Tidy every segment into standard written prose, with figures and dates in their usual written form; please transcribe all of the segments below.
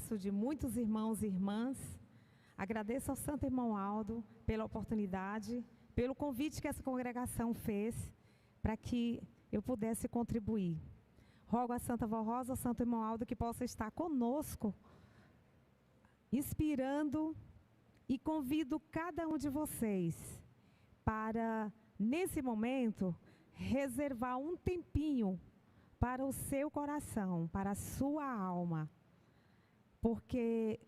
abraço de muitos irmãos e irmãs. Agradeço ao Santo Irmão Aldo pela oportunidade, pelo convite que essa congregação fez para que eu pudesse contribuir. Rogo a Santa Vó Rosa, ao Santo Irmão Aldo, que possa estar conosco, inspirando, e convido cada um de vocês para, nesse momento, reservar um tempinho para o seu coração, para a sua alma. Porque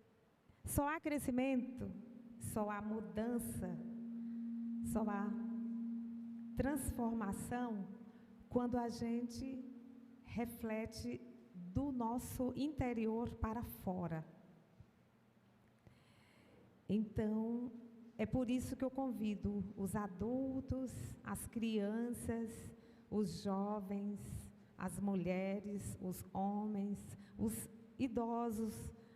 só há crescimento, só há mudança, só há transformação quando a gente reflete do nosso interior para fora. Então, é por isso que eu convido os adultos, as crianças, os jovens, as mulheres, os homens, os idosos,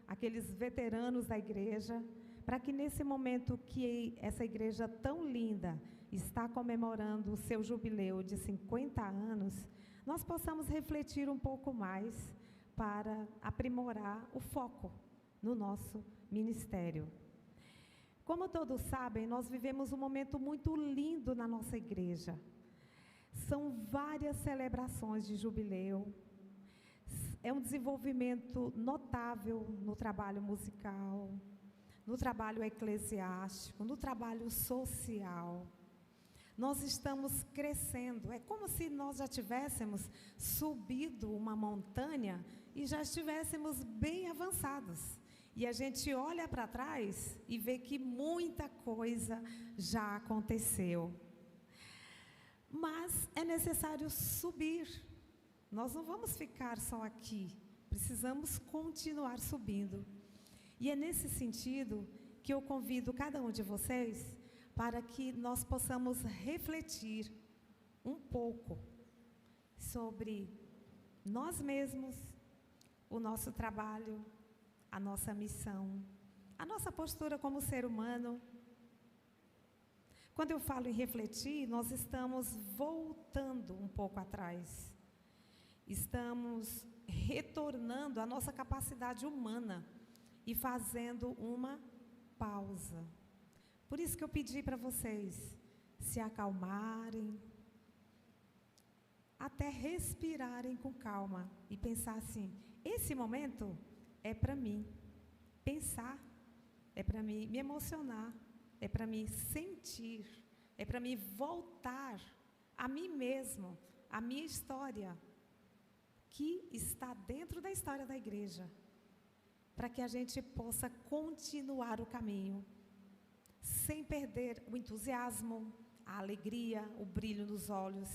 aqueles veteranos da igreja, para que nesse momento que essa igreja tão linda está comemorando o seu jubileu de 50 anos, nós possamos refletir um pouco mais para aprimorar o foco no nosso ministério. Como todos sabem, nós vivemos um momento muito lindo na nossa igreja. São várias celebrações de jubileu. É um desenvolvimento notável no trabalho musical, no trabalho eclesiástico, no trabalho social. Nós estamos crescendo. É como se nós já tivéssemos subido uma montanha e já estivéssemos bem avançados. E a gente olha para trás e vê que muita coisa já aconteceu. Mas é necessário subir. Nós não vamos ficar só aqui. Precisamos continuar subindo. E é nesse sentido que eu convido cada um de vocês para que nós possamos refletir um pouco sobre nós mesmos, o nosso trabalho, a nossa missão, a nossa postura como ser humano. Quando eu falo em refletir, nós estamos voltando um pouco atrás. Estamos retornando à nossa capacidade humana e fazendo uma pausa. Por isso que eu pedi para vocês se acalmarem, até respirarem com calma e pensar assim: esse momento é para mim pensar, é para mim me emocionar, é para mim sentir, é para mim voltar a mim mesmo, a minha história, que está dentro da história da igreja, para que a gente possa continuar o caminho, sem perder o entusiasmo, a alegria, o brilho nos olhos.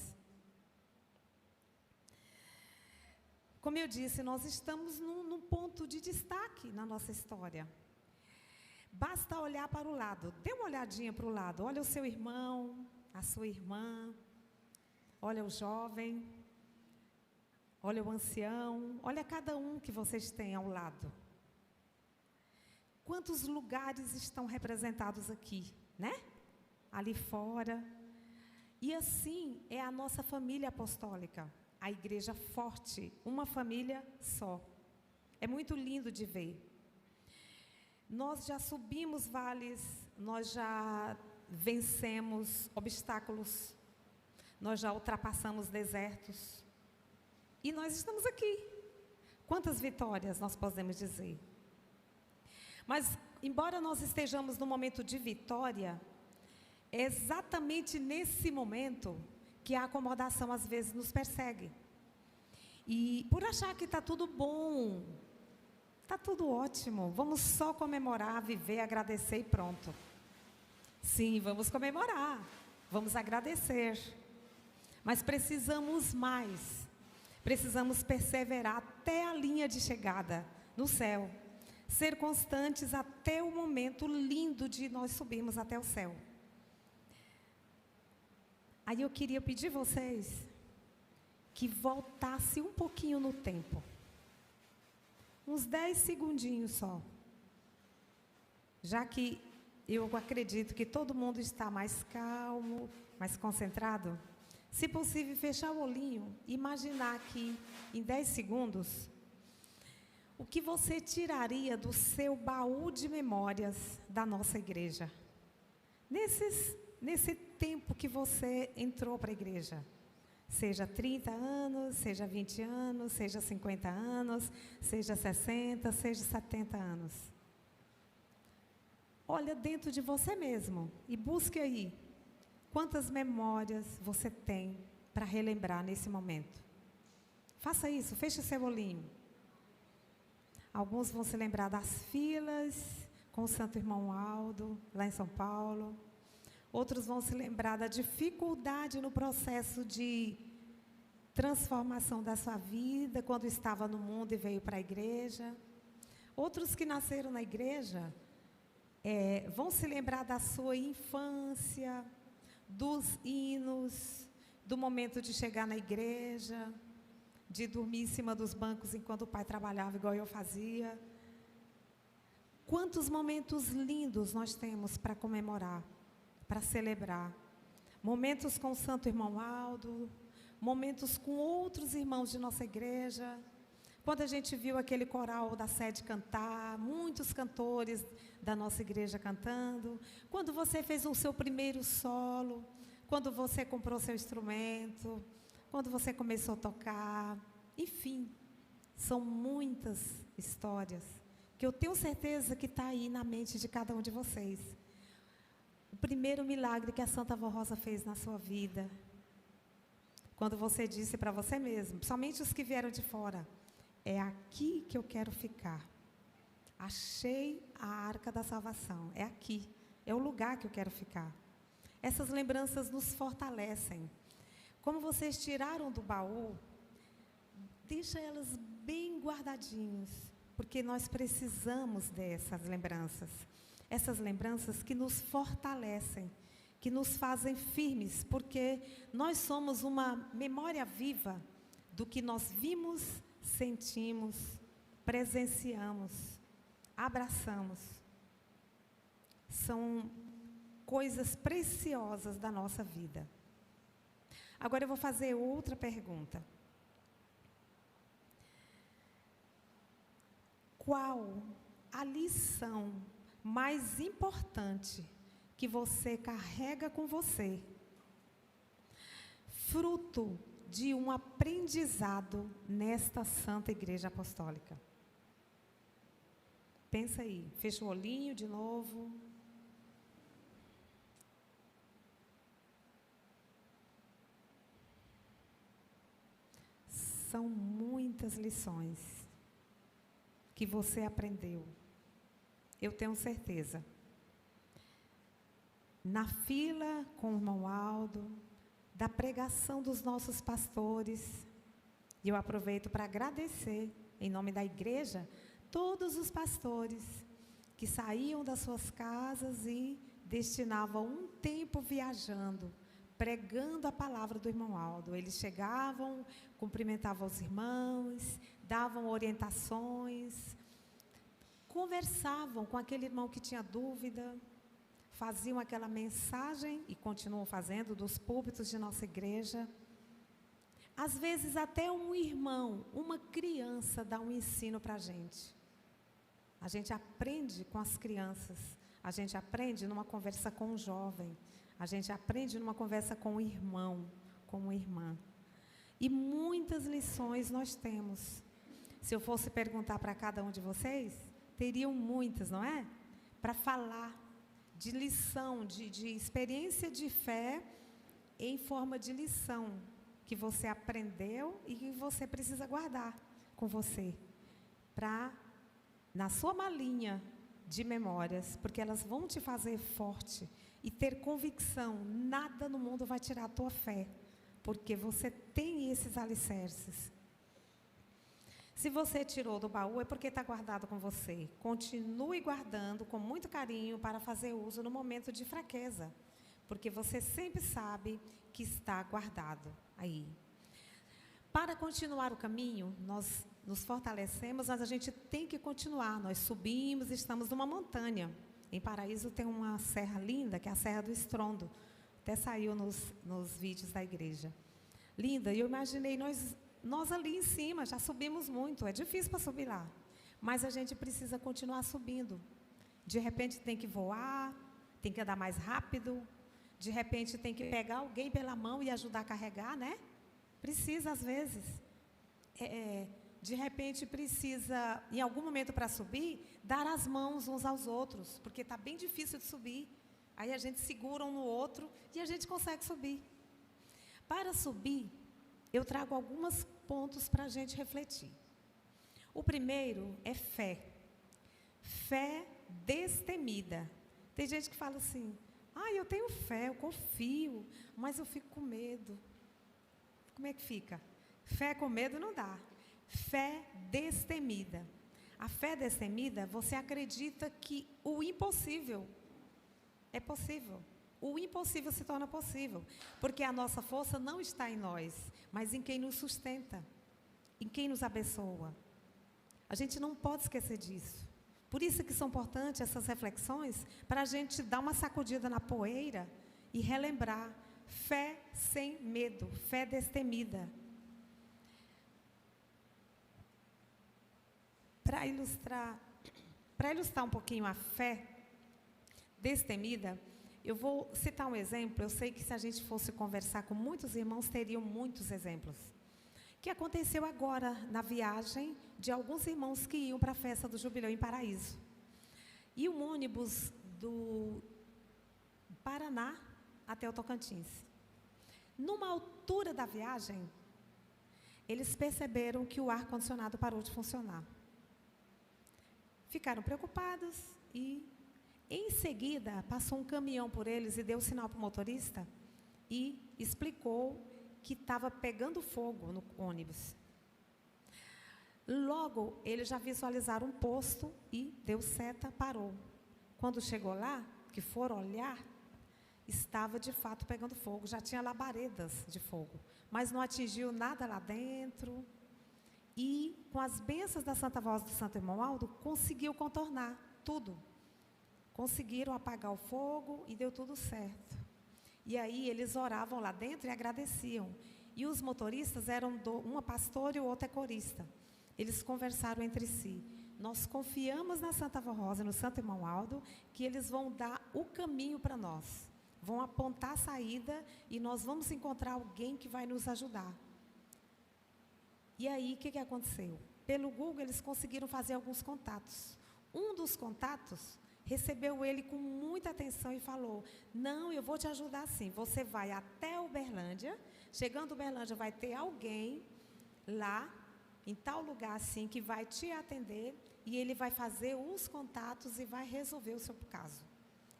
Como eu disse, nós estamos num ponto de destaque na nossa história. Basta olhar para o lado, dê uma olhadinha para o lado, olha o seu irmão, a sua irmã, olha o jovem, olha o ancião, olha cada um que vocês têm ao lado. Quantos lugares estão representados aqui, né? Ali fora. E assim é a nossa família apostólica, a igreja forte, uma família só. É muito lindo de ver. Nós já subimos vales, nós já vencemos obstáculos, nós já ultrapassamos desertos. E nós estamos aqui. Quantas vitórias nós podemos dizer? Mas, embora nós estejamos num momento de vitória, é exatamente nesse momento que a acomodação às vezes nos persegue. E por achar que está tudo bom, está tudo ótimo, vamos só comemorar, viver, agradecer e pronto. Sim, vamos comemorar, vamos agradecer, mas precisamos mais. Precisamos perseverar até a linha de chegada no céu. Ser constantes até o momento lindo de nós subirmos até o céu. Aí eu queria pedir a vocês que voltasse um pouquinho no tempo. Uns 10 segundinhos só. Já que eu acredito que todo mundo está mais calmo, mais concentrado. Se possível, fechar o olhinho e imaginar que, em 10 segundos, O que você tiraria do seu baú de memórias da nossa igreja? Nesse tempo que você entrou para a igreja. Seja 30 anos, seja 20 anos, seja 50 anos, seja 60, seja 70 anos. Olha dentro de você mesmo e busque aí quantas memórias você tem para relembrar nesse momento. Faça isso, feche seu olhinho. Alguns vão se lembrar das filas com o Santo Irmão Aldo, lá em São Paulo. Outros vão se lembrar da dificuldade no processo de transformação da sua vida, quando estava no mundo e veio para a igreja. Outros que nasceram na igreja vão se lembrar da sua infância, dos hinos, do momento de chegar na igreja, de dormir em cima dos bancos enquanto o pai trabalhava, igual eu fazia. Quantos momentos lindos nós temos para comemorar, para celebrar. Momentos com o Santo Irmão Aldo, momentos com outros irmãos de nossa igreja. Quando a gente viu aquele coral da sede cantar, muitos cantores da nossa igreja cantando. Quando você fez o seu primeiro solo, quando você comprou seu instrumento, quando você começou a tocar. Enfim, são muitas histórias que eu tenho certeza que está aí na mente de cada um de vocês. O primeiro milagre que a Santa Avó Rosa fez na sua vida, quando você disse para você mesmo, somente os que vieram de fora, é aqui que eu quero ficar. Achei a arca da salvação, é aqui, é o lugar que eu quero ficar. Essas lembranças nos fortalecem. Como vocês tiraram do baú, deixa elas bem guardadinhos, porque nós precisamos dessas lembranças. Essas lembranças que nos fortalecem, que nos fazem firmes, porque nós somos uma memória viva do que nós vimos, sentimos, presenciamos, abraçamos. São coisas preciosas da nossa vida. Agora eu vou fazer outra pergunta. Qual a lição mais importante que você carrega com você, fruto de um aprendizado nesta Santa Igreja Apostólica? Pensa aí, fecha o olhinho de novo. São muitas lições que você aprendeu, eu tenho certeza. Na fila com o irmão Aldo, da pregação dos nossos pastores, e eu aproveito para agradecer, em nome da igreja, todos os pastores que saíam das suas casas e destinavam um tempo viajando, pregando a palavra do irmão Aldo. Eles chegavam, cumprimentavam os irmãos, davam orientações, conversavam com aquele irmão que tinha dúvida, faziam aquela mensagem, e continuam fazendo, dos púlpitos de nossa igreja. Às vezes até um irmão, uma criança dá um ensino para a gente. A gente aprende com as crianças, a gente aprende numa conversa com um jovem, a gente aprende numa conversa com um irmão, com uma irmã. E muitas lições nós temos. Se eu fosse perguntar para cada um de vocês, teriam muitas, não é? Para falar de lição, de experiência de fé em forma de lição que você aprendeu e que você precisa guardar com você, para na sua malinha de memórias, porque elas vão te fazer forte e ter convicção. Nada no mundo vai tirar a tua fé, porque você tem esses alicerces. Se você tirou do baú, é porque está guardado com você. Continue guardando com muito carinho para fazer uso no momento de fraqueza, porque você sempre sabe que está guardado aí. Para continuar o caminho, nós nos fortalecemos, mas a gente tem que continuar. Nós subimos, estamos numa montanha. Em Paraíso tem uma serra linda, que é a Serra do Estrondo. Até saiu nos vídeos da igreja. Linda, e eu imaginei nós ali em cima, já subimos muito, é difícil para subir lá. mas a gente precisa continuar subindo. De repente tem que voar, tem que andar mais rápido, de repente tem que pegar alguém pela mão e ajudar a carregar, né? Precisa às vezes. De repente precisa, em algum momento para subir, dar as mãos uns aos outros, porque está bem difícil de subir. Aí a gente segura um no outro e a gente consegue subir. Para subir, eu trago alguns pontos para a gente refletir. O primeiro é fé. Fé destemida. Tem gente que fala assim, eu tenho fé, eu confio, mas eu fico com medo. Como é que fica? Fé com medo não dá. Fé destemida. A fé destemida, você acredita que o impossível é possível. O impossível se torna possível, porque a nossa força não está em nós, mas em quem nos sustenta, em quem nos abençoa. A gente não pode esquecer disso. Por isso que são importantes essas reflexões, para a gente dar uma sacudida na poeira e relembrar. Fé sem medo, fé destemida. Para ilustrar um pouquinho a fé destemida, eu vou citar um exemplo. Eu sei que se a gente fosse conversar com muitos irmãos, teriam muitos exemplos. Que aconteceu agora na viagem de alguns irmãos que iam para a festa do Jubileu em Paraíso. E um ônibus do Paraná até o Tocantins. Numa altura da viagem, eles perceberam que o ar-condicionado parou de funcionar. Ficaram preocupados e, em seguida, passou um caminhão por eles e deu sinal para o motorista e explicou que estava pegando fogo no ônibus. Logo, eles já visualizaram um posto e deu seta, parou. Quando chegou lá, que foram olhar, estava de fato pegando fogo, já tinha labaredas de fogo, mas não atingiu nada lá dentro. E, com as bênçãos da Santa Voz do Santo Irmão Aldo, conseguiu contornar tudo. Conseguiram apagar o fogo e deu tudo certo. E aí eles oravam lá dentro e agradeciam. E os motoristas eram uma pastora e o outro é corista. Eles conversaram entre si. Nós confiamos na Santa Vó Rosa, no Santo Irmão Aldo, que eles vão dar o caminho para nós. Vão apontar a saída e nós vamos encontrar alguém que vai nos ajudar. E aí, o que aconteceu? Pelo Google, eles conseguiram fazer alguns contatos. Um dos contatos recebeu ele com muita atenção e falou, não, eu vou te ajudar sim, você vai até Uberlândia, chegando a Uberlândia vai ter alguém lá, em tal lugar assim, que vai te atender e ele vai fazer os contatos e vai resolver o seu caso.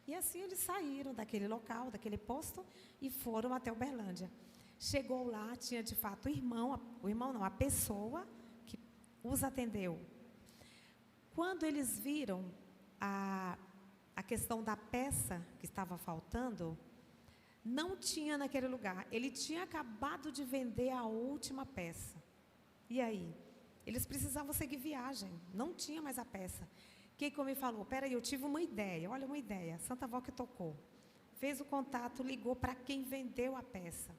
E assim eles saíram daquele local, daquele posto e foram até Uberlândia. Chegou lá, tinha de fato a pessoa que os atendeu. Quando eles viram a questão da peça que estava faltando, não tinha naquele lugar. Ele tinha acabado de vender a última peça. E aí? Eles precisavam seguir viagem, não tinha mais a peça. Keiko me falou, peraí, eu tive uma ideia, olha uma ideia, Santa Vó que tocou. Fez o contato, ligou para quem vendeu a peça.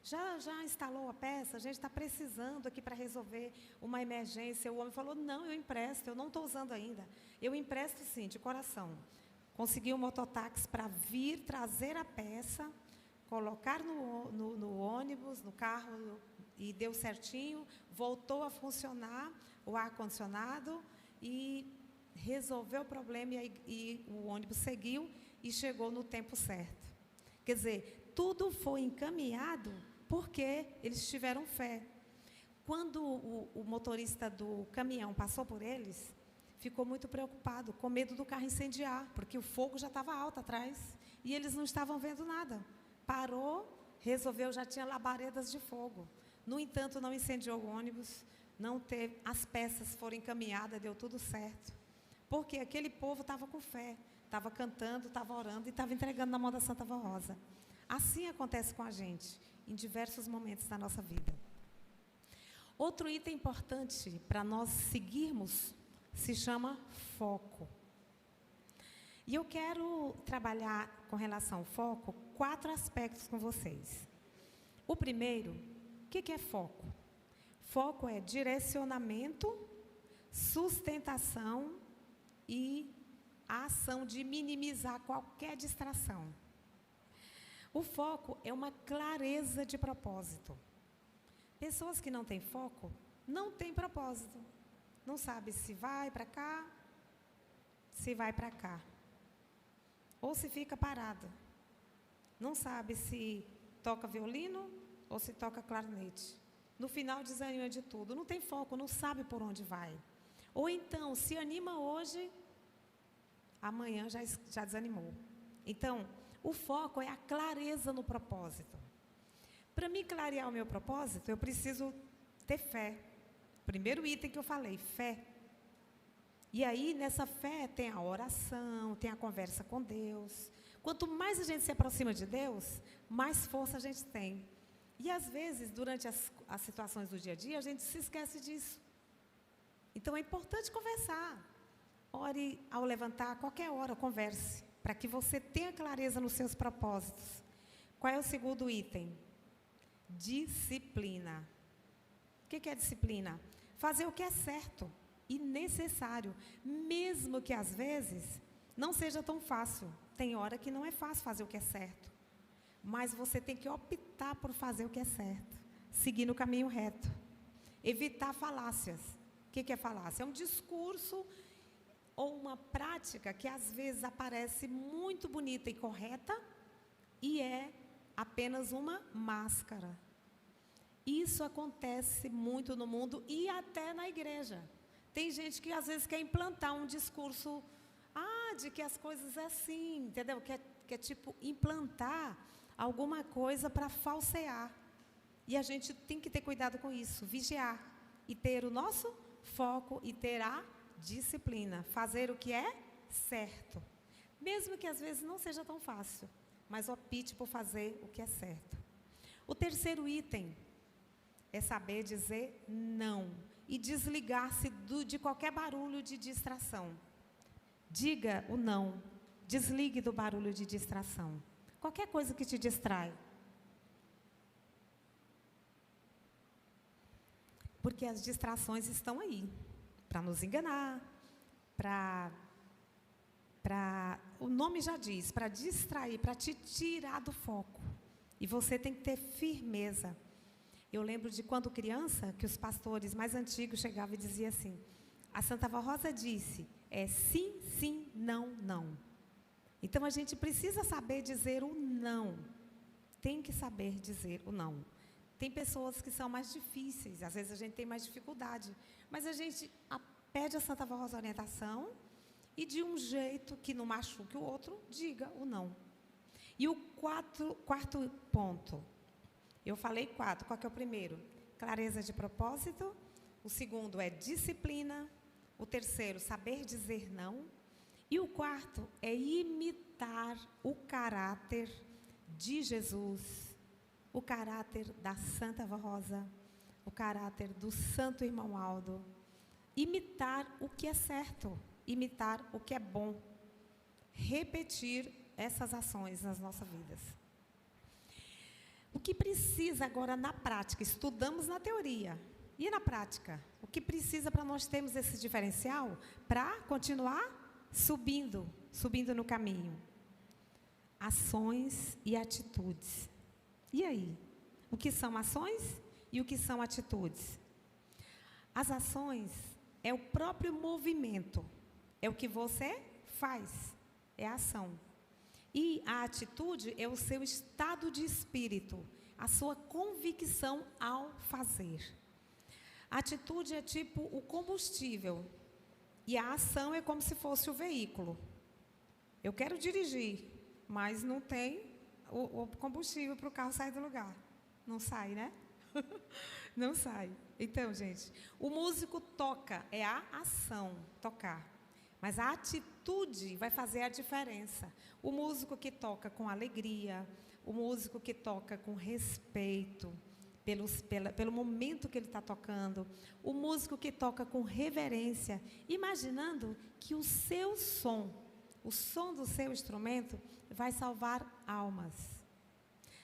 Já instalou a peça? A gente está precisando aqui para resolver uma emergência. O homem falou, não, eu empresto, eu não estou usando ainda. Eu empresto sim, de coração. Consegui um mototáxi para vir trazer a peça, colocar no ônibus, no carro, e deu certinho, voltou a funcionar o ar-condicionado e resolveu o problema e o ônibus seguiu e chegou no tempo certo. Quer dizer, tudo foi encaminhado porque eles tiveram fé. Quando o motorista do caminhão passou por eles, ficou muito preocupado, com medo do carro incendiar, porque o fogo já estava alto atrás e eles não estavam vendo nada. Parou, resolveu, já tinha labaredas de fogo. No entanto, não incendiou o ônibus, não teve, as peças foram encaminhadas, deu tudo certo. Porque aquele povo estava com fé, estava cantando, estava orando e estava entregando na mão da Santa Vó Rosa. Assim acontece com a gente, em diversos momentos da nossa vida. Outro item importante para nós seguirmos se chama foco. E eu quero trabalhar com relação ao foco 4 aspectos com vocês. O primeiro, o que é foco? Foco é direcionamento sustentação e a ação de minimizar qualquer distração. O foco é uma clareza de propósito. Pessoas que não têm foco, não têm propósito. Não sabe se vai para cá, se vai para cá. Ou se fica parado. Não sabe se toca violino ou se toca clarinete. No final desanima de tudo. Não tem foco, não sabe por onde vai. Ou então, se anima hoje, amanhã já desanimou. Então, o foco é a clareza no propósito. Para mim clarear o meu propósito, eu preciso ter fé. Primeiro item que eu falei, fé. E aí, nessa fé, tem a oração, tem a conversa com Deus. Quanto mais a gente se aproxima de Deus, mais força a gente tem. E, às vezes, durante as situações do dia a dia, a gente se esquece disso. Então, é importante conversar. Ore ao levantar, a qualquer hora, converse, para que você tenha clareza nos seus propósitos. Qual é o segundo item? Disciplina. O que é disciplina? Fazer o que é certo e necessário, mesmo que às vezes não seja tão fácil. Tem hora que não é fácil fazer o que é certo, mas você tem que optar por fazer o que é certo, seguir no caminho reto, evitar falácias. O que é falácia? É um discurso ou uma prática que às vezes aparece muito bonita e correta e é apenas uma máscara. Isso acontece muito no mundo e até na igreja. Tem gente que às vezes quer implantar um discurso, de que as coisas é assim, entendeu? Quer tipo implantar alguma coisa para falsear. E a gente tem que ter cuidado com isso, vigiar e ter o nosso foco e ter a disciplina, fazer o que é certo. Mesmo que às vezes não seja tão fácil, mas opte por fazer o que é certo. O terceiro item é saber dizer não e desligar-se de qualquer barulho de distração. Diga o não, desligue do barulho de distração. Qualquer coisa que te distrai. Porque as distrações estão aí, para nos enganar, o nome já diz, para distrair, para te tirar do foco. E você tem que ter firmeza. Eu lembro de quando criança, que os pastores mais antigos chegavam e diziam assim, a Santa Vó Rosa disse, sim, sim, não, não. Então, a gente precisa saber dizer o não. Tem que saber dizer o não. Tem pessoas que são mais difíceis, às vezes a gente tem mais dificuldade, mas a gente pede a Santa Vó Rosa orientação e de um jeito que não machuque o outro, diga o não. E o quarto ponto, eu falei 4, qual que é o primeiro? Clareza de propósito. O segundo é disciplina. O terceiro, saber dizer não. E o quarto é imitar o caráter de Jesus, o caráter da Santa Vó Rosa, o caráter do Santo Irmão Aldo. Imitar o que é certo, imitar o que é bom. Repetir essas ações nas nossas vidas. O que precisa agora na prática? Estudamos na teoria. E na prática? O que precisa para nós termos esse diferencial para continuar subindo no caminho? Ações e atitudes. E aí? O que são ações e o que são atitudes? As ações é o próprio movimento. É o que você faz. É a ação. E a atitude é o seu estado de espírito, a sua convicção ao fazer. A atitude é tipo o combustível e a ação é como se fosse o veículo. Eu quero dirigir, mas não tem o combustível para o carro sair do lugar. Não sai, né? Não sai. Então, gente, o músico toca, é a ação, tocar. Mas a atitude vai fazer a diferença. O músico que toca com alegria, o músico que toca com respeito, pelo momento que ele está tocando, o músico que toca com reverência, imaginando que o seu som, o som do seu instrumento, vai salvar almas.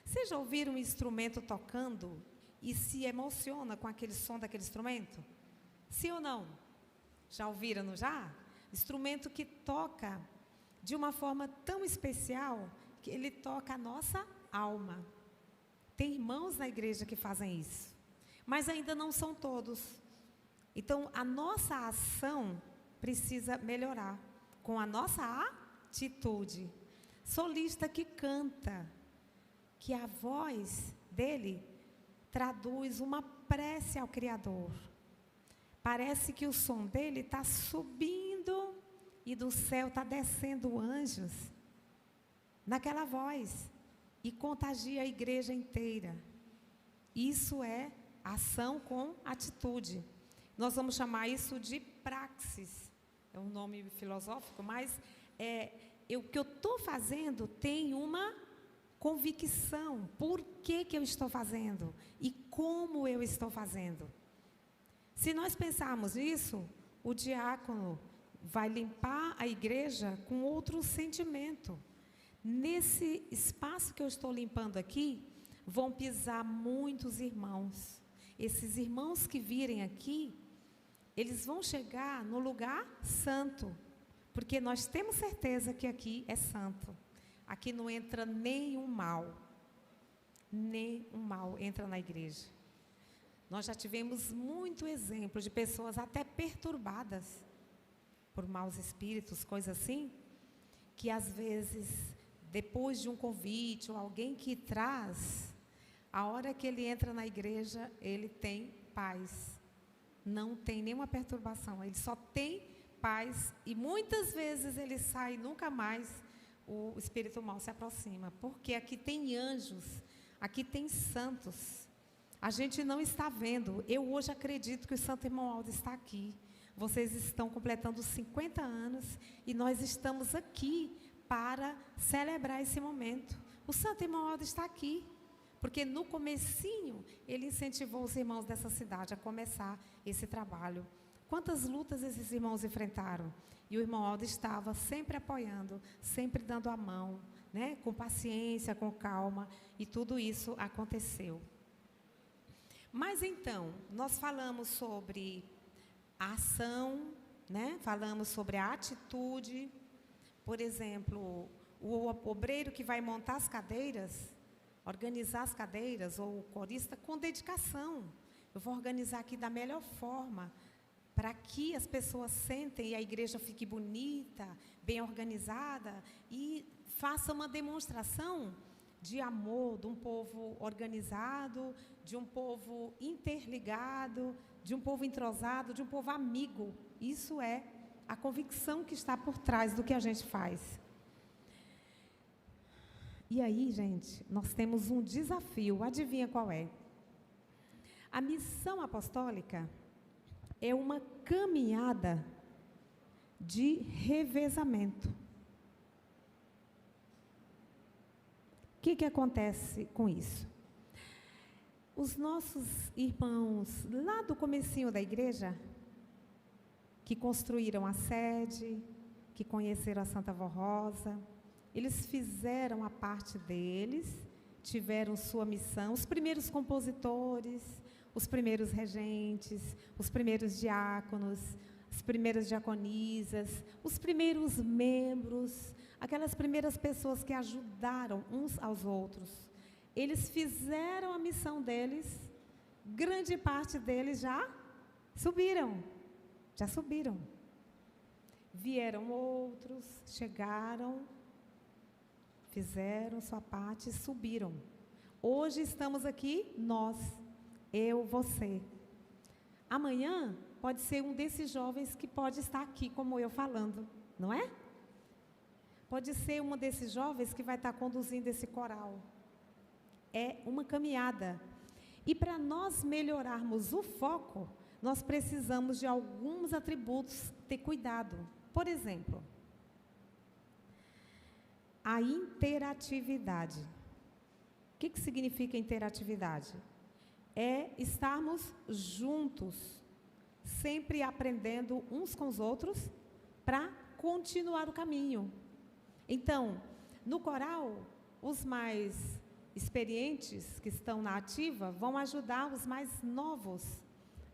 Vocês já ouviram um instrumento tocando e se emociona com aquele som daquele instrumento? Sim ou não? Já ouviram, não já? Instrumento que toca de uma forma tão especial que ele toca a nossa alma. Tem irmãos na igreja que fazem isso, mas ainda não são todos. Então, a nossa ação precisa melhorar com a nossa atitude. Solista que canta, que a voz dele traduz uma prece ao Criador. Parece que o som dele está subindo e do céu está descendo anjos naquela voz e contagia a igreja inteira. Isso é ação com atitude. Nós vamos chamar isso de praxis. É um nome filosófico, mas o que eu estou fazendo tem uma convicção. Por que eu estou fazendo? E como eu estou fazendo? Se nós pensarmos nisso, o diácono vai limpar a igreja com outro sentimento. Nesse espaço que eu estou limpando aqui, vão pisar muitos irmãos. Esses irmãos que virem aqui, eles vão chegar no lugar santo, porque nós temos certeza que aqui é santo. Aqui não entra nenhum mal entra na igreja. Nós já tivemos muito exemplo de pessoas até perturbadas por maus espíritos, coisas assim, que às vezes, depois de um convite ou alguém que traz, a hora que ele entra na igreja, ele tem paz. Não tem nenhuma perturbação, ele só tem paz e muitas vezes ele sai e nunca mais o espírito mal se aproxima, porque aqui tem anjos, aqui tem santos. A gente não está vendo. Eu hoje acredito que o Santo Irmão Aldo está aqui. Vocês estão completando 50 anos e nós estamos aqui para celebrar esse momento. O Santo Irmão Aldo está aqui, porque no comecinho ele incentivou os irmãos dessa cidade a começar esse trabalho. Quantas lutas esses irmãos enfrentaram? E o irmão Aldo estava sempre apoiando, sempre dando a mão, né? Com paciência, com calma, e tudo isso aconteceu. Mas então, nós falamos sobre a ação, né? Falamos sobre a atitude. Por exemplo, o obreiro que vai montar as cadeiras, organizar as cadeiras, ou o corista, com dedicação. Eu vou organizar aqui da melhor forma, para que as pessoas sentem e a igreja fique bonita, bem organizada, e faça uma demonstração de amor, de um povo organizado, de um povo interligado, de um povo entrosado, de um povo amigo. Isso é a convicção que está por trás do que a gente faz. E aí, gente, nós temos um desafio, adivinha qual é? A missão apostólica é uma caminhada de revezamento. O que acontece com isso? Os nossos irmãos lá do comecinho da igreja, que construíram a sede, que conheceram a Santa Vó Rosa, eles fizeram a parte deles, tiveram sua missão, os primeiros compositores, os primeiros regentes, os primeiros diáconos, as primeiras diaconisas, os primeiros membros, aquelas primeiras pessoas que ajudaram uns aos outros. Eles fizeram a missão deles, grande parte deles já subiram. Vieram outros, chegaram, fizeram sua parte e subiram. Hoje estamos aqui, nós, eu, você. Amanhã pode ser um desses jovens que pode estar aqui, como eu falando, não é? Pode ser um desses jovens que vai estar conduzindo esse coral. É uma caminhada. E para nós melhorarmos o foco, nós precisamos de alguns atributos ter cuidado. Por exemplo, a interatividade. O que significa interatividade? É estarmos juntos, sempre aprendendo uns com os outros para continuar o caminho. Então, no coral, os mais experientes que estão na ativa vão ajudar os mais novos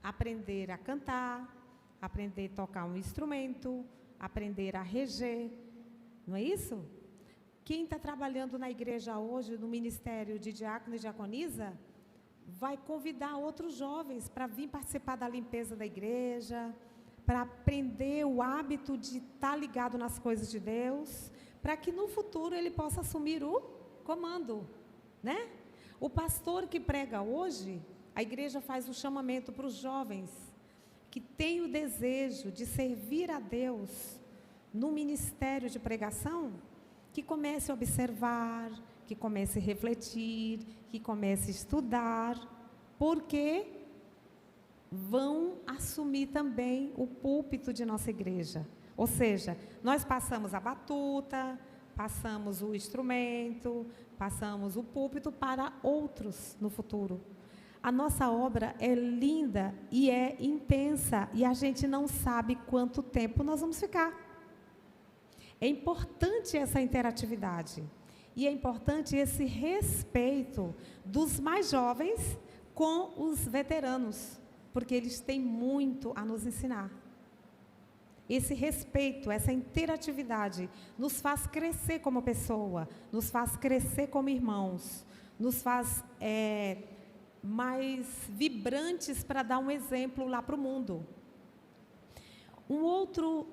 a aprender a cantar, aprender a tocar um instrumento, aprender a reger, não é isso? Quem está trabalhando na igreja hoje, no ministério de diácono e diaconisa, vai convidar outros jovens para vir participar da limpeza da igreja, para aprender o hábito de estar ligado nas coisas de Deus, para que no futuro ele possa assumir o comando, né? O pastor que prega hoje, a igreja faz o chamamento para os jovens que têm o desejo de servir a Deus no ministério de pregação, que comece a observar, que comece a refletir, que comece a estudar, porque vão assumir também o púlpito de nossa igreja. Ou seja, nós passamos a batuta, passamos o instrumento, passamos o púlpito para outros no futuro. A nossa obra é linda e é intensa, e a gente não sabe quanto tempo nós vamos ficar. É importante essa interatividade, e é importante esse respeito dos mais jovens com os veteranos, porque eles têm muito a nos ensinar. Esse respeito, essa interatividade nos faz crescer como pessoa, nos faz crescer como irmãos, nos faz mais vibrantes para dar um exemplo lá para o mundo. Um outro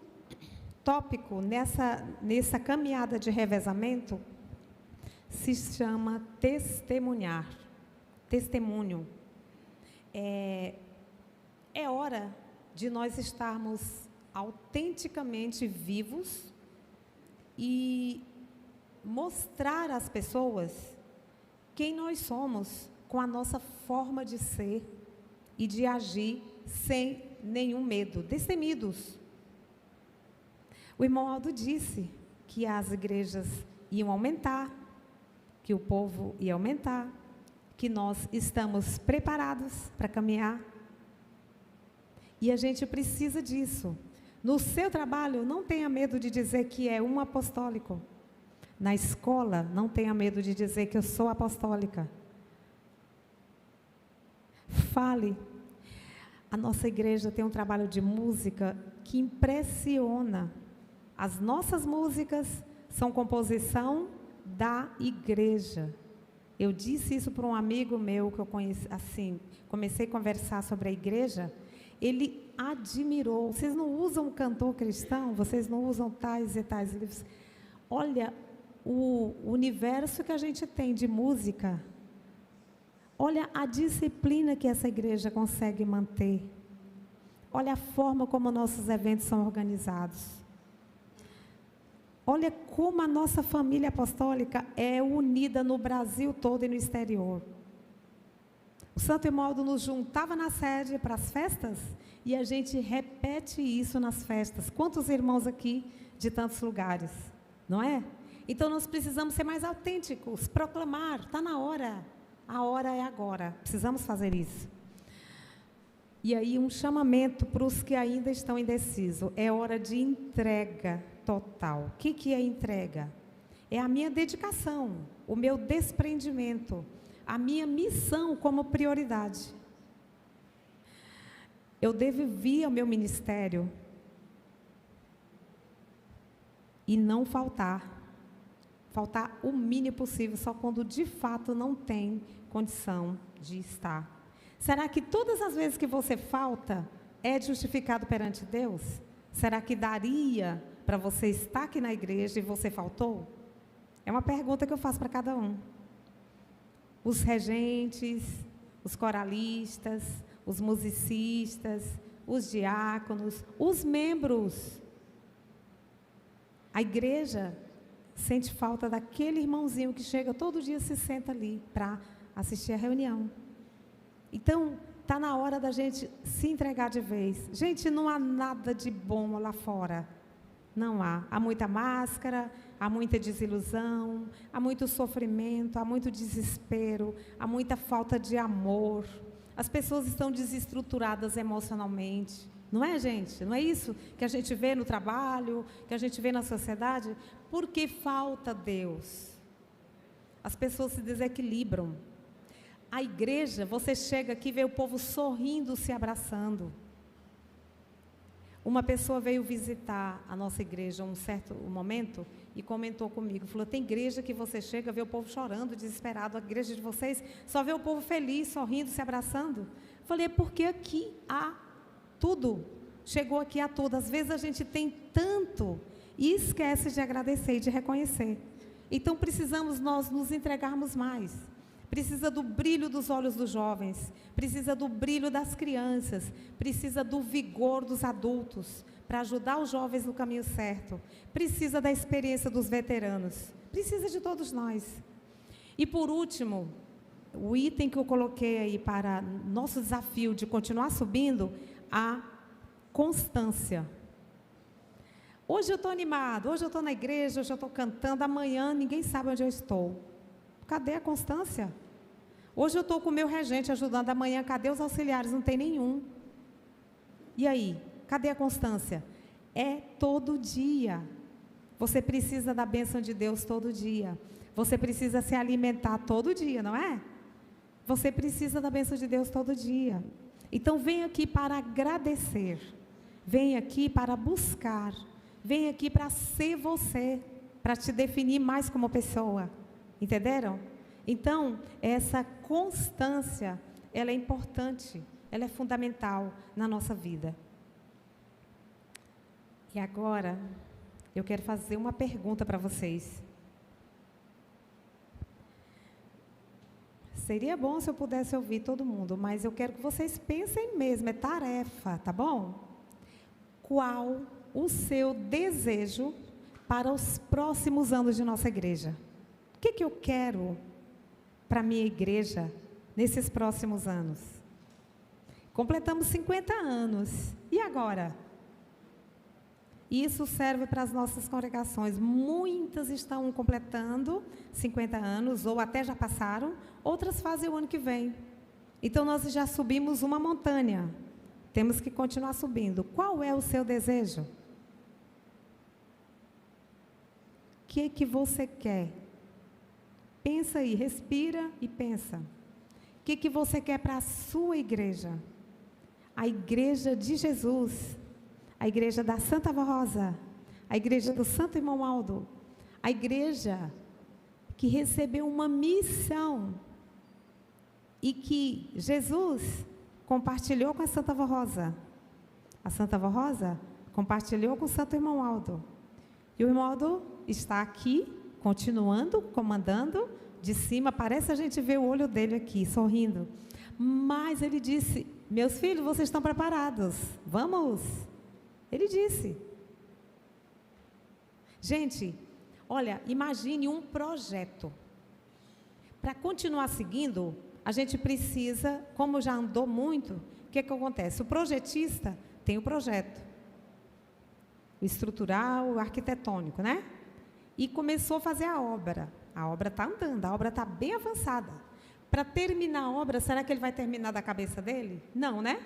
tópico nessa caminhada de revezamento se chama testemunhar, testemunho. É hora de nós estarmos autenticamente vivos e mostrar às pessoas quem nós somos com a nossa forma de ser e de agir sem nenhum medo, destemidos. O irmão Aldo disse que as igrejas iam aumentar, que o povo ia aumentar, que nós estamos preparados para caminhar. E a gente precisa disso. No seu trabalho, não tenha medo de dizer que é um apostólico. Na escola, não tenha medo de dizer que eu sou apostólica. Fale. A nossa igreja tem um trabalho de música que impressiona. As nossas músicas são composição da igreja. Eu disse isso para um amigo meu que eu conheci, assim, comecei a conversar sobre a igreja. Ele admirou. Vocês não usam cantor cristão? Vocês não usam tais e tais livros? Olha o universo que a gente tem de música. Olha a disciplina que essa igreja consegue manter. Olha a forma como nossos eventos são organizados. Olha como a nossa família apostólica é unida no Brasil todo e no exterior. O Santo Irmão nos juntava na sede para as festas e a gente repete isso nas festas. Quantos irmãos aqui de tantos lugares, não é? Então nós precisamos ser mais autênticos, proclamar, está na hora, a hora é agora, precisamos fazer isso. E aí um chamamento para os que ainda estão indecisos, é hora de entrega total. O que é entrega? É a minha dedicação, o meu desprendimento, a minha missão como prioridade. Eu devo vir ao meu ministério e não faltar o mínimo possível, só quando de fato não tem condição de estar. Será que todas as vezes que você falta é justificado perante Deus? Será que daria para você estar aqui na igreja e você faltou? É uma pergunta que eu faço para cada um. Os regentes, os coralistas, os musicistas, os diáconos, os membros. A igreja sente falta daquele irmãozinho que chega todo dia e se senta ali para assistir a reunião. Então, está na hora da gente se entregar de vez. Gente, não há nada de bom lá fora. Não há. Há muita máscara, há muita desilusão, há muito sofrimento, há muito desespero, há muita falta de amor. As pessoas estão desestruturadas emocionalmente. Não é, gente? Não é isso que a gente vê no trabalho, que a gente vê na sociedade? Porque falta Deus. As pessoas se desequilibram. A igreja, você chega aqui e vê o povo sorrindo, se abraçando. Uma pessoa veio visitar a nossa igreja um certo momento e comentou comigo, falou, tem igreja que você chega, vê o povo chorando, desesperado, a igreja de vocês só vê o povo feliz, sorrindo, se abraçando. Falei, é porque aqui há tudo, chegou aqui a tudo. Às vezes a gente tem tanto e esquece de agradecer e de reconhecer. Então precisamos nós nos entregarmos mais. Precisa do brilho dos olhos dos jovens, precisa do brilho das crianças, precisa do vigor dos adultos, para ajudar os jovens no caminho certo, precisa da experiência dos veteranos, precisa de todos nós. E por último, o item que eu coloquei aí para nosso desafio de continuar subindo, a constância. Hoje eu estou animado, hoje eu estou na igreja, hoje eu estou cantando, amanhã ninguém sabe onde eu estou. Cadê a constância? Hoje eu estou com o meu regente ajudando, amanhã cadê os auxiliares? Não tem nenhum. E aí? Cadê a constância? É todo dia. Você precisa da bênção de Deus todo dia. Você precisa se alimentar todo dia, não é? Você precisa da bênção de Deus todo dia. Então vem aqui para agradecer. Vem aqui para buscar. Vem aqui para ser você, para te definir mais como pessoa. Entenderam? Então, essa constância, ela é importante, ela é fundamental na nossa vida. E agora, eu quero fazer uma pergunta para vocês. Seria bom se eu pudesse ouvir todo mundo, mas eu quero que vocês pensem mesmo, é tarefa, tá bom? Qual o seu desejo para os próximos anos de nossa igreja? O que eu quero para a minha igreja nesses próximos anos? Completamos 50 anos. E agora? Isso serve para as nossas congregações. Muitas estão completando 50 anos, ou até já passaram, outras fazem o ano que vem. Então, nós já subimos uma montanha. Temos que continuar subindo. Qual é o seu desejo? O que você quer? Pensa aí, respira e pensa. O que você quer para a sua igreja? A igreja de Jesus, a igreja da Santa Rosa, a igreja do Santo Irmão Aldo, a igreja que recebeu uma missão e que Jesus compartilhou com a Santa Rosa. A Santa Rosa compartilhou com o Santo Irmão Aldo. E o irmão Aldo está aqui, continuando, comandando, de cima, parece a gente ver o olho dele aqui, sorrindo. Mas ele disse, meus filhos, vocês estão preparados? Vamos! Ele disse. Gente, olha, imagine um projeto. Para continuar seguindo, a gente precisa, como já andou muito, o que acontece? O projetista tem o projeto. O estrutural, o arquitetônico, né? E começou a fazer a obra. A obra está andando, a obra está bem avançada. Para terminar a obra, será que ele vai terminar da cabeça dele? Não, né?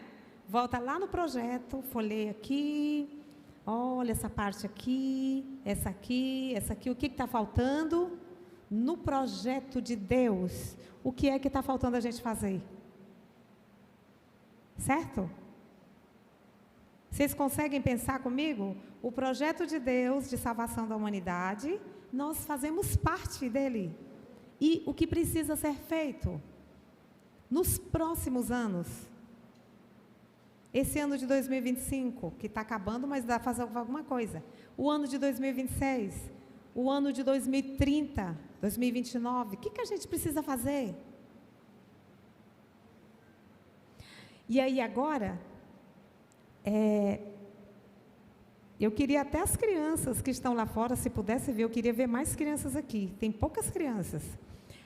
Volta lá no projeto, folheia aqui, olha essa parte aqui, essa aqui, o que está faltando? No projeto de Deus, o que é que está faltando a gente fazer? Certo? Vocês conseguem pensar comigo? O projeto de Deus de salvação da humanidade, nós fazemos parte dele. E o que precisa ser feito? Nos próximos anos. Esse ano de 2025, que está acabando, mas dá para fazer alguma coisa. O ano de 2026, o ano de 2030, 2029, o que a gente precisa fazer? E aí agora, eu queria até as crianças que estão lá fora, se pudesse ver, eu queria ver mais crianças aqui. Tem poucas crianças.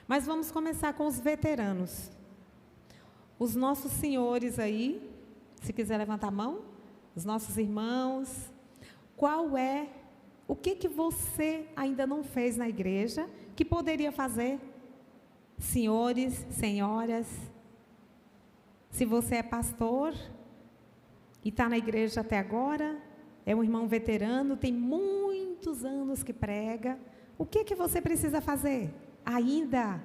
Mas vamos começar com os veteranos. Os nossos senhores aí, se quiser levantar a mão, os nossos irmãos. O que você ainda não fez na igreja, que poderia fazer? Senhores, senhoras, se você é pastor e está na igreja até agora, é um irmão veterano, tem muitos anos que prega, o que você precisa fazer? Ainda.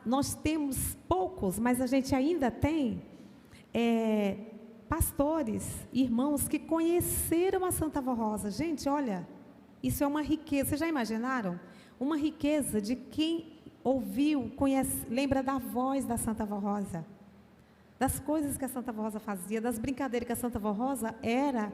Nós temos poucos, mas a gente ainda tem pastores, irmãos que conheceram a Santa Avó Rosa. Gente, olha, isso é uma riqueza. Vocês já imaginaram? Uma riqueza de quem ouviu, conhece, lembra da voz da Santa Avó Rosa, das coisas que a Santa Avó Rosa fazia, das brincadeiras que a Santa Avó Rosa era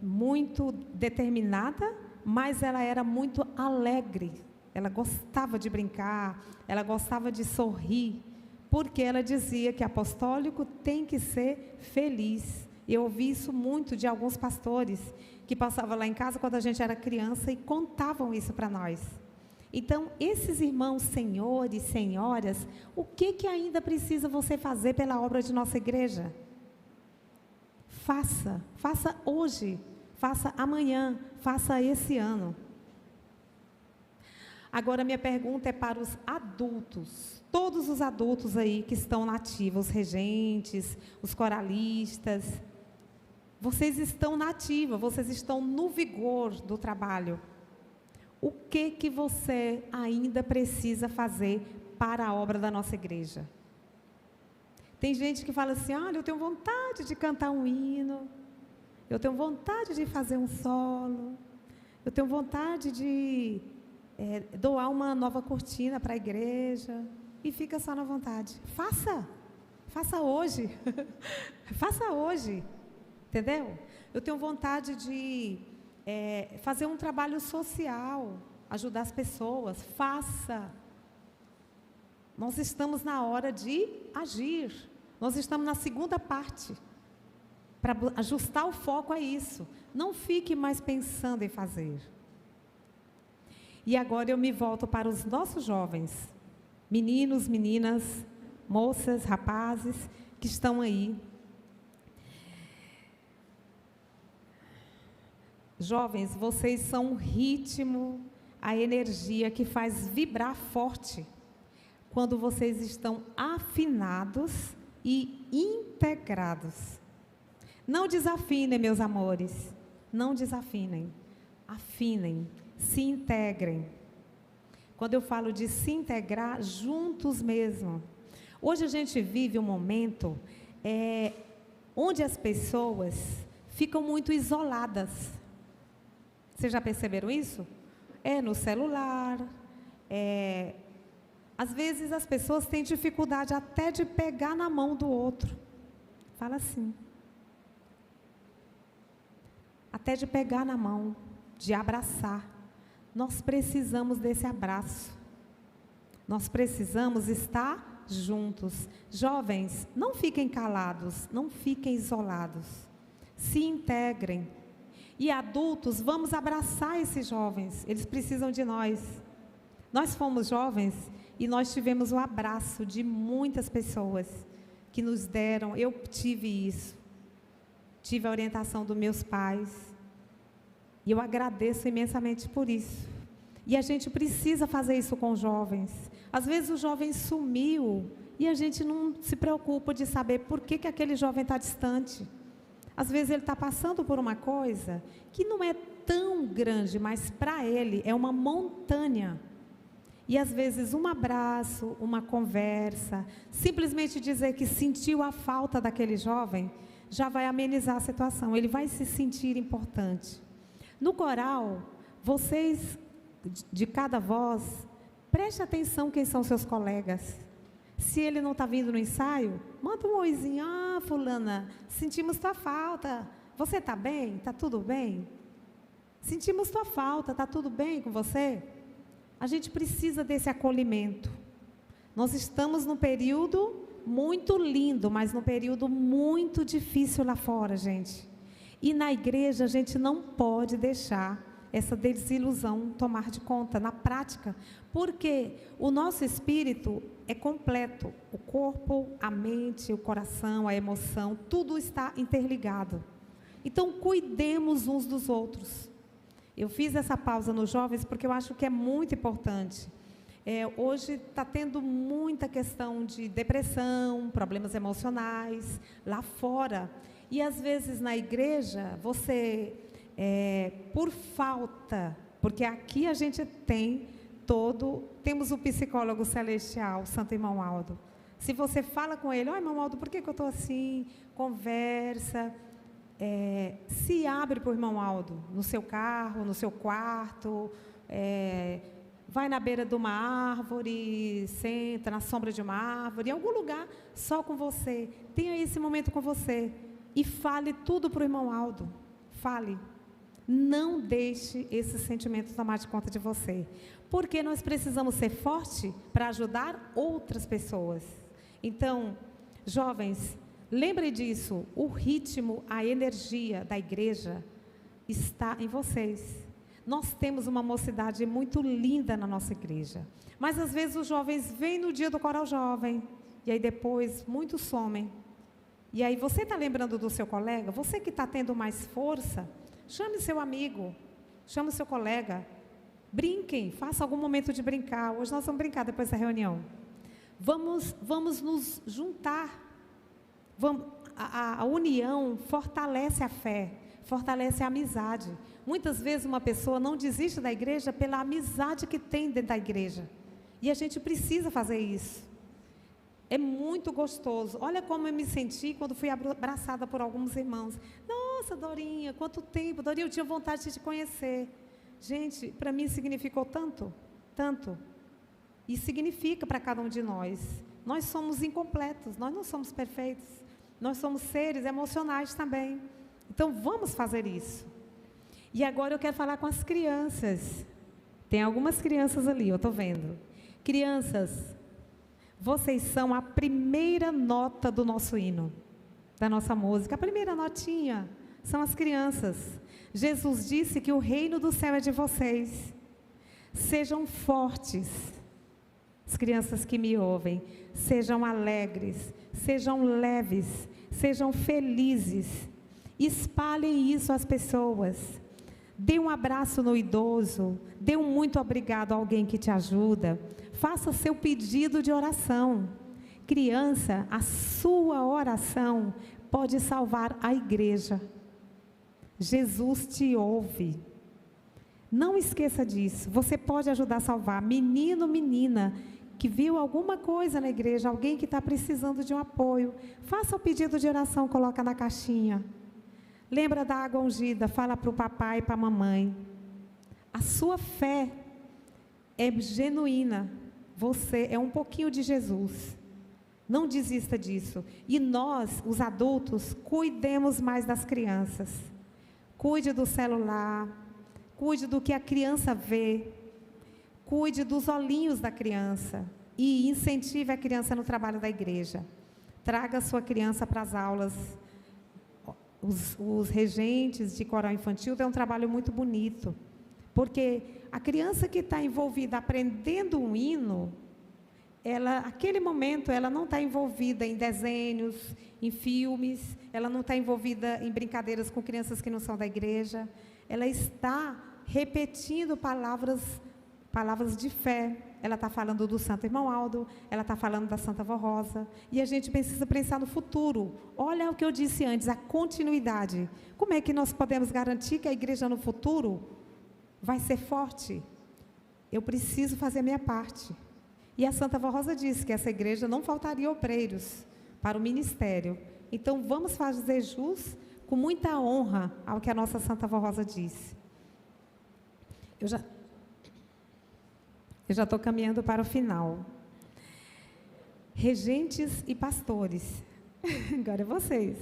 muito determinada, mas ela era muito alegre. Ela gostava de brincar, ela gostava de sorrir, porque ela dizia que apostólico tem que ser feliz. Eu ouvi isso muito de alguns pastores que passavam lá em casa quando a gente era criança e contavam isso para nós. Então, esses irmãos, senhores, senhoras, o que ainda precisa você fazer pela obra de nossa igreja? Faça hoje, faça amanhã, faça esse ano. Agora, minha pergunta é para os adultos, todos os adultos aí que estão na ativa, os regentes, os coralistas. Vocês estão na ativa, vocês estão no vigor do trabalho. O que você ainda precisa fazer para a obra da nossa igreja? Tem gente que fala assim, olha, eu tenho vontade de cantar um hino, eu tenho vontade de fazer um solo, eu tenho vontade de doar uma nova cortina para a igreja, e fica só na vontade. Faça hoje, faça hoje, entendeu? Eu tenho vontade de fazer um trabalho social, ajudar as pessoas, faça. Nós estamos na hora de agir, nós estamos na segunda parte, para ajustar o foco a isso. Não fique mais pensando em fazer. E agora eu me volto para os nossos jovens, meninos, meninas, moças, rapazes, que estão aí. Jovens, vocês são o ritmo, a energia que faz vibrar forte, quando vocês estão afinados e integrados. Não desafinem, meus amores, não desafinem, afinem, se integrem. Quando eu falo de se integrar, juntos mesmo. Hoje a gente vive um momento onde as pessoas ficam muito isoladas. Vocês já perceberam isso? No celular, às vezes as pessoas têm dificuldade até de pegar na mão do outro. Fala assim. Até de pegar na mão, de abraçar. Nós precisamos desse abraço. Nós precisamos estar juntos. Jovens, não fiquem calados, não fiquem isolados. Se integrem. E adultos, vamos abraçar esses jovens, eles precisam de nós. Nós fomos jovens e nós tivemos o abraço de muitas pessoas que nos deram, eu tive isso, tive a orientação dos meus pais, e eu agradeço imensamente por isso. E a gente precisa fazer isso com os jovens. Às vezes o jovem sumiu e a gente não se preocupa de saber por que aquele jovem está distante. Às vezes ele está passando por uma coisa que não é tão grande, mas para ele é uma montanha. E às vezes um abraço, uma conversa, simplesmente dizer que sentiu a falta daquele jovem, já vai amenizar a situação, ele vai se sentir importante. No coral, vocês, de cada voz, preste atenção quem são seus colegas. Se ele não está vindo no ensaio, manda um oizinho. Ah, fulana, sentimos tua falta. Você está bem? Está tudo bem? Sentimos tua falta, está tudo bem com você? A gente precisa desse acolhimento. Nós estamos num período muito lindo, mas num período muito difícil lá fora, gente. E na igreja a gente não pode deixar essa desilusão tomar de conta, na prática, porque o nosso espírito é completo, o corpo, a mente, o coração, a emoção, tudo está interligado. Então, cuidemos uns dos outros. Eu fiz essa pausa nos jovens porque eu acho que é muito importante. Hoje está tendo muita questão de depressão, problemas emocionais, lá fora. E às vezes na igreja, você, por falta, porque aqui a gente temos o psicólogo celestial, Santo Irmão Aldo. Se você fala com ele, irmão Aldo, por que eu estou assim? Conversa, se abre para o irmão Aldo, no seu carro, no seu quarto, vai na beira de uma árvore, senta na sombra de uma árvore, em algum lugar só com você. Tenha esse momento com você e fale tudo para o irmão Aldo. Fale. Não deixe esse sentimento tomar de conta de você. Porque nós precisamos ser fortes para ajudar outras pessoas. Então, jovens, lembrem disso. O ritmo, a energia da igreja está em vocês. Nós temos uma mocidade muito linda na nossa igreja. Mas, às vezes, os jovens vêm no dia do coral jovem. E aí, depois, muitos somem. E aí, você está lembrando do seu colega? Você que está tendo mais força, chame seu amigo, chame seu colega. Brinquem, faça algum momento de brincar. Hoje nós vamos brincar depois da reunião. Vamos nos juntar. A união fortalece a fé, fortalece a amizade. Muitas vezes uma pessoa não desiste da igreja pela amizade que tem dentro da igreja. E a gente precisa fazer isso. É muito gostoso. Olha como eu me senti quando fui abraçada por alguns irmãos. Nossa, Dorinha, quanto tempo. Dorinha, eu tinha vontade de te conhecer. Gente, para mim significou tanto, tanto. E significa para cada um de nós. Nós somos incompletos, nós não somos perfeitos. Nós somos seres emocionais também. Então, vamos fazer isso. E agora eu quero falar com as crianças. Tem algumas crianças ali, eu estou vendo. Crianças, vocês são a primeira nota do nosso hino, da nossa música. A primeira notinha são as crianças. Jesus disse que o reino do céu é de vocês. Sejam fortes. As crianças que me ouvem, sejam alegres, sejam leves, sejam felizes. Espalhem isso às pessoas. Dê um abraço no idoso, dê um muito obrigado a alguém que te ajuda. Faça seu pedido de oração. Criança, a sua oração pode salvar a igreja. Jesus te ouve. Não esqueça disso. Você pode ajudar a salvar. Menino, menina, que viu alguma coisa na igreja, alguém que está precisando de um apoio, faça o pedido de oração, coloca na caixinha. Lembra da água ungida, fala para o papai e para a mamãe. A sua fé é genuína. Você é um pouquinho de Jesus. Não desista disso. E nós, os adultos, cuidemos mais das crianças. Cuide do celular, cuide do que a criança vê, cuide dos olhinhos da criança e incentive a criança no trabalho da igreja. Traga a sua criança para as aulas. Os regentes de coral infantil têm um trabalho muito bonito, porque a criança que está envolvida aprendendo um hino, aquele momento, ela não está envolvida em desenhos, em filmes, ela não está envolvida em brincadeiras com crianças que não são da igreja, ela está repetindo palavras de fé, ela está falando do Santo Irmão Aldo, ela está falando da Santa Vó Rosa, e a gente precisa pensar no futuro. Olha o que eu disse antes, a continuidade. Como é que nós podemos garantir que a igreja no futuro vai ser forte? Eu preciso fazer a minha parte. E a Santa Vó Rosa disse que essa igreja não faltaria obreiros para o ministério. Então, vamos fazer jus com muita honra ao que a nossa Santa Vó Rosa disse. Eu já estou caminhando para o final. Regentes e pastores, agora é vocês.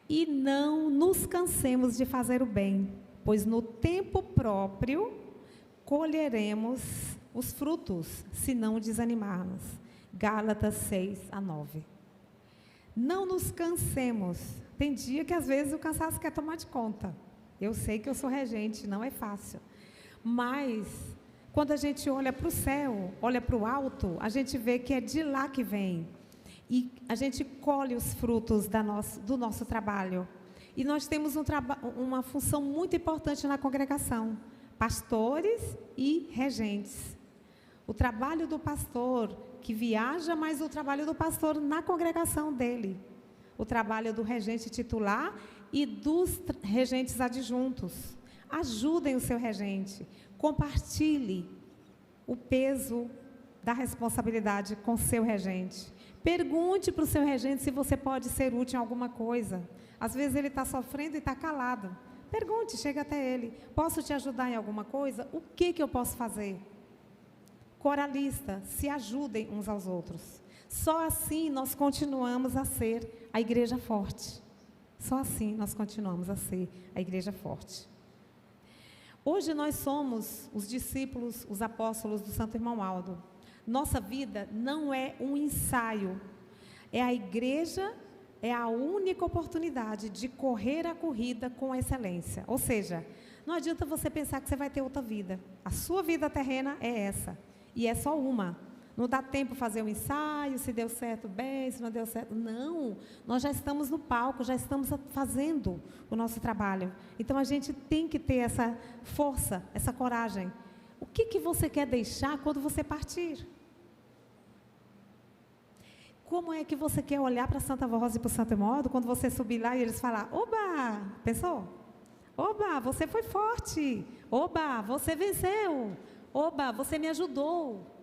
E não nos cansemos de fazer o bem, pois no tempo próprio colheremos os frutos, se não desanimarmos. Gálatas 6:9. Não nos cansemos. Tem dia que às vezes o cansaço quer tomar de conta. Eu sei que eu sou regente, não é fácil. Mas quando a gente olha para o céu, olha para o alto, a gente vê que é de lá que vem. E a gente colhe os frutos do nosso trabalho. E nós temos uma função muito importante na congregação. Pastores e regentes. O trabalho do pastor que viaja, mas o trabalho do pastor na congregação dele. O trabalho do regente titular e dos regentes adjuntos. Ajudem o seu regente. Compartilhe o peso da responsabilidade com seu regente. Pergunte para o seu regente se você pode ser útil em alguma coisa. Às vezes ele está sofrendo e está calado. Pergunte, chega até ele. Posso te ajudar em alguma coisa? O que eu posso fazer? Coralista, se ajudem uns aos outros. Só assim nós continuamos a ser a igreja forte. Só assim nós continuamos a ser a igreja forte. Hoje nós somos os discípulos, os apóstolos do Santo Irmão Aldo. Nossa vida não é um ensaio. É a igreja, é a única oportunidade de correr a corrida com excelência. Ou seja, não adianta você pensar que você vai ter outra vida. A sua vida terrena é essa. E é só uma. Não dá tempo fazer um ensaio, se deu certo, bem, se não deu certo. Não, nós já estamos no palco, já estamos fazendo o nosso trabalho. Então, a gente tem que ter essa força, essa coragem. O que você quer deixar quando você partir? Como é que você quer olhar para Santa Rosa e para o Santo Irmão Aldo quando você subir lá e eles falar, oba, pensou? Oba, você foi forte. Oba, você venceu. Oba, você me ajudou.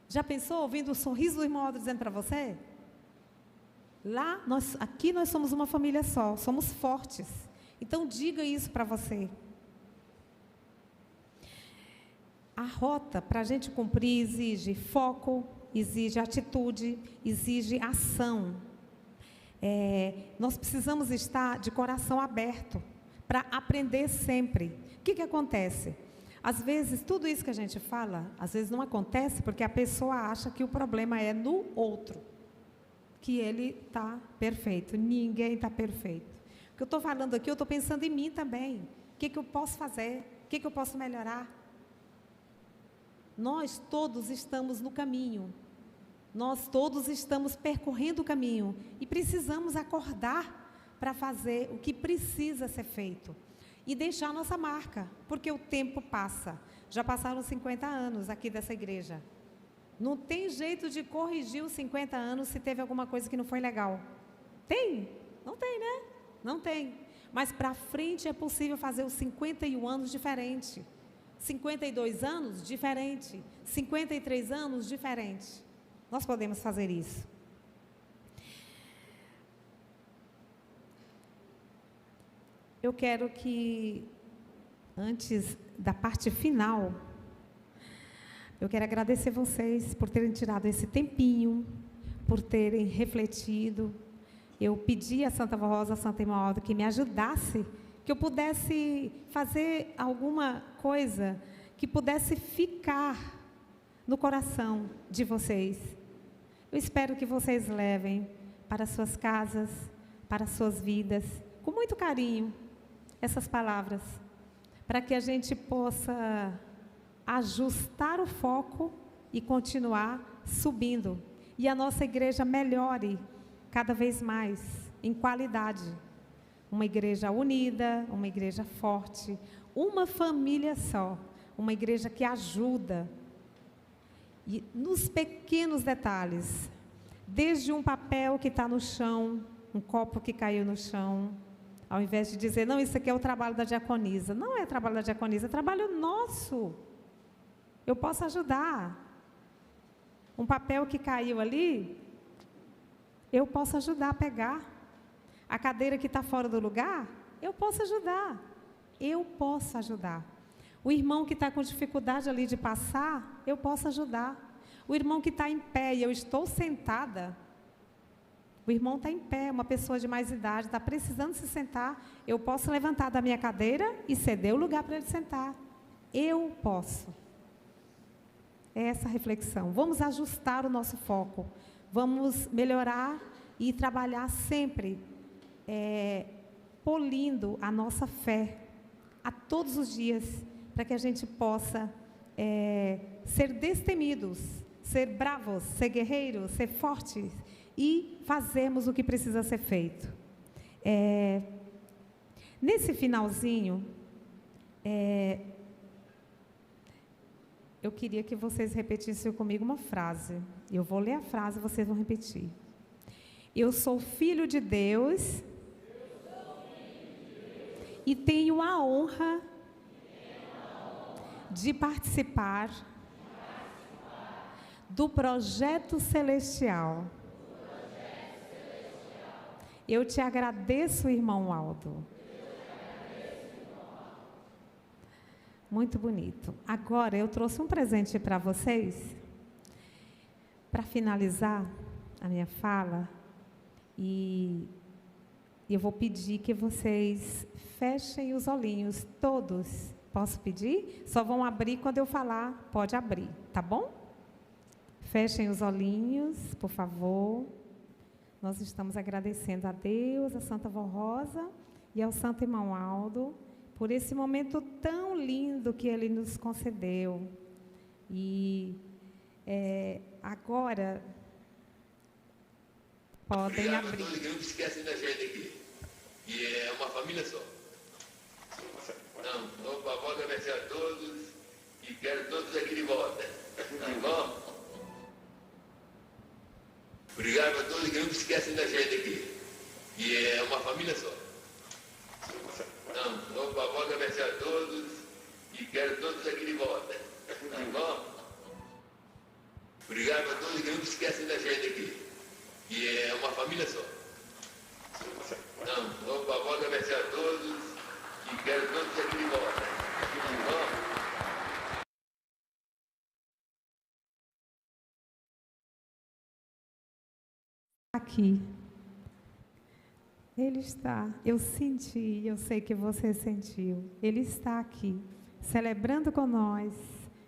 Já pensou ouvindo o sorriso do irmão Aldo dizendo para você? Lá, aqui nós somos uma família só, somos fortes. Então diga isso para você. A rota para a gente cumprir exige foco, exige atitude, exige ação. Nós precisamos estar de coração aberto para aprender sempre. O que acontece? Às vezes, tudo isso que a gente fala, às vezes não acontece porque a pessoa acha que o problema é no outro, que ele está perfeito. Ninguém está perfeito. O que eu estou falando aqui, eu estou pensando em mim também. O que eu posso fazer? O que eu posso melhorar? Nós todos estamos no caminho. Nós todos estamos percorrendo o caminho e precisamos acordar para fazer o que precisa ser feito. E deixar a nossa marca, porque o tempo passa. Já passaram 50 anos aqui dessa igreja. Não tem jeito de corrigir os 50 anos se teve alguma coisa que não foi legal. Tem? Não tem, né? Não tem. Mas para frente é possível fazer os 51 anos diferente. 52 anos, diferente. 53 anos, diferente. Nós podemos fazer isso. Eu quero que, antes da parte final, eu quero agradecer vocês por terem tirado esse tempinho, por terem refletido. Eu pedi a Santa Rosa, a Santo Irmão Aldo, que me ajudasse, que eu pudesse fazer alguma coisa que pudesse ficar no coração de vocês. Eu espero que vocês levem para suas casas, para suas vidas, com muito carinho, essas palavras, para que a gente possa ajustar o foco e continuar subindo. E a nossa igreja melhore cada vez mais em qualidade. Uma igreja unida, uma igreja forte, uma família só, uma igreja que ajuda. E nos pequenos detalhes, desde um papel que está no chão, um copo que caiu no chão, ao invés de dizer, não, isso aqui é o trabalho da diaconisa. Não é trabalho da diaconisa, é trabalho nosso. Eu posso ajudar. Um papel que caiu ali, eu posso ajudar a pegar. A cadeira que está fora do lugar, eu posso ajudar. Eu posso ajudar. O irmão que está com dificuldade ali de passar, eu posso ajudar. O irmão que está em pé e eu estou sentada, o irmão está em pé, uma pessoa de mais idade, está precisando se sentar, eu posso levantar da minha cadeira e ceder o lugar para ele sentar. Eu posso. É essa reflexão. Vamos ajustar o nosso foco. Vamos melhorar e trabalhar sempre, polindo a nossa fé a todos os dias, para que a gente possa ser destemidos, ser bravos, ser guerreiros, ser fortes e fazermos o que precisa ser feito. Nesse finalzinho, eu queria que vocês repetissem comigo uma frase. Eu vou ler a frase e vocês vão repetir. Eu sou filho de Deus e tenho a honra de participar do projeto celestial Eu te agradeço, irmão Aldo. Muito bonito. Agora, eu trouxe um presente para vocês. Para finalizar a minha fala, e eu vou pedir que vocês fechem os olhinhos, todos. Posso pedir? Só vão abrir quando eu falar, pode abrir, tá bom? Fechem os olhinhos, por favor. Nós estamos agradecendo a Deus, a Santa Vó Rosa e ao Santo Irmão Aldo, por esse momento tão lindo que ele nos concedeu. E agora podem abrir. Todos que não esquecem da gente aqui. E é uma família só. Então, vamos para a volta, agradecer a todos e quero todos aqui de volta. Tá bom? Obrigado a todos que não esquecem da gente aqui. E é uma família só. Então, vamos para a volta, agradecer a todos e quero todos aqui de volta. Tá bom? Obrigado a todos que não esquecem da gente aqui. E é uma família só. Então, vamos para a volta, agradecer a todos e quero todos aqui de volta. Tá bom? Aqui. Ele está. Eu senti, eu sei que você sentiu. Ele está aqui, celebrando com nós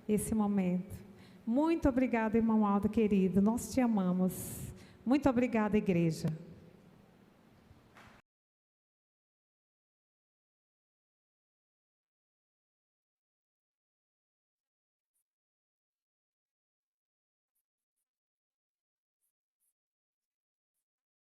esse momento. Muito obrigada, irmão Aldo, querido. Nós te amamos. Muito obrigada, igreja.